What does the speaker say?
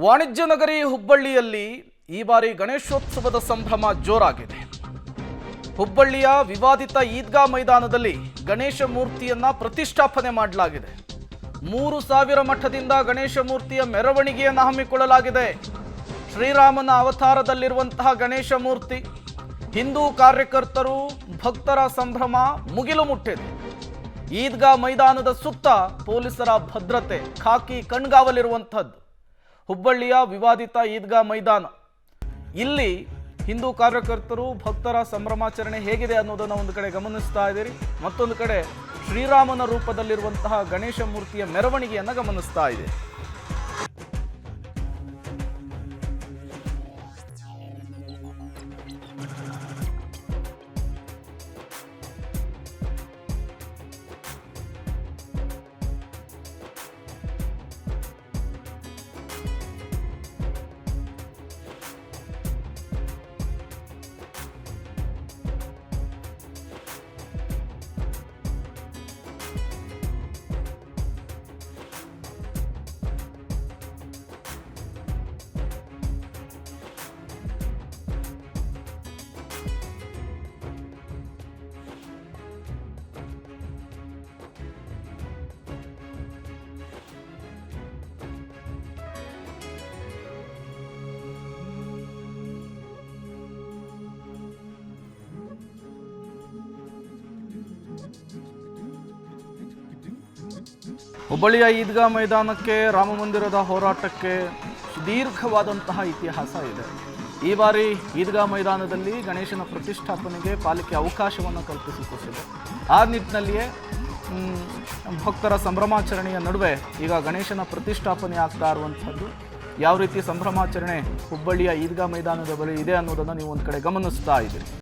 ವಾಣಿಜ್ಯ ನಗರಿ ಹುಬ್ಬಳ್ಳಿಯಲ್ಲಿ ಈ ಬಾರಿ ಗಣೇಶೋತ್ಸವದ ಸಂಭ್ರಮ ಜೋರಾಗಿದೆ. ಹುಬ್ಬಳ್ಳಿಯ ವಿವಾದಿತ ಈದ್ಗಾ ಮೈದಾನದಲ್ಲಿ ಗಣೇಶ ಮೂರ್ತಿಯನ್ನ ಪ್ರತಿಷ್ಠಾಪನೆ ಮಾಡಲಾಗಿದೆ. 3000 ಮಠದಿಂದ ಗಣೇಶ ಮೂರ್ತಿಯ ಮೆರವಣಿಗೆಯನ್ನು ಹಮ್ಮಿಕೊಳ್ಳಲಾಗಿದೆ. ಶ್ರೀರಾಮನ ಅವತಾರದಲ್ಲಿರುವಂತಹ ಗಣೇಶ ಮೂರ್ತಿ. ಹಿಂದೂ ಕಾರ್ಯಕರ್ತರು ಭಕ್ತರ ಸಂಭ್ರಮ ಮುಗಿಲು ಮುಟ್ಟಿದೆ. ಈದ್ಗಾ ಮೈದಾನದ ಸುತ್ತ ಪೊಲೀಸರ ಭದ್ರತೆ, ಖಾಕಿ ಕಣ್ಗಾವಲಿರುವಂಥದ್ದು. ಹುಬ್ಬಳ್ಳಿಯ ವಿವಾದಿತ ಈದ್ಗಾ ಮೈದಾನ, ಇಲ್ಲಿ ಹಿಂದೂ ಕಾರ್ಯಕರ್ತರು ಭಕ್ತರ ಸಂಭ್ರಮಾಚರಣೆ ಹೇಗಿದೆ ಅನ್ನೋದನ್ನು ಒಂದು ಕಡೆ ಗಮನಿಸ್ತಾ ಇದ್ದೀರಿ, ಮತ್ತೊಂದು ಕಡೆ ಶ್ರೀರಾಮನ ರೂಪದಲ್ಲಿರುವಂತಹ ಗಣೇಶ ಮೂರ್ತಿಯ ಮೆರವಣಿಗೆಯನ್ನು ಗಮನಿಸ್ತಾ ಇದೆ. ಹುಬ್ಬಳ್ಳಿಯ ಈದ್ಗಾ ಮೈದಾನಕ್ಕೆ ರಾಮ ಮಂದಿರದ ಹೋರಾಟಕ್ಕೆ ಸುದೀರ್ಘವಾದಂತಹ ಇತಿಹಾಸ ಇದೆ. ಈ ಬಾರಿ ಈದ್ಗಾ ಮೈದಾನದಲ್ಲಿ ಗಣೇಶನ ಪ್ರತಿಷ್ಠಾಪನೆಗೆ ಪಾಲಿಕೆ ಅವಕಾಶವನ್ನು ಕಲ್ಪಿಸಿಕೊಟ್ಟಿದೆ. ಆ ನಿಟ್ಟಿನಲ್ಲಿಯೇ ಭಕ್ತರ ಸಂಭ್ರಮಾಚರಣೆಯ ನಡುವೆ ಈಗ ಗಣೇಶನ ಪ್ರತಿಷ್ಠಾಪನೆ ಆಗ್ತಾ ಇರುವಂಥದ್ದು. ಯಾವ ರೀತಿ ಸಂಭ್ರಮಾಚರಣೆ ಹುಬ್ಬಳ್ಳಿಯ ಈದ್ಗಾ ಮೈದಾನದ ಬಳಿ ಇದೆ ಅನ್ನೋದನ್ನು ನೀವು ಒಂದು ಕಡೆ ಗಮನಿಸ್ತಾ ಇದ್ದೀರಿ.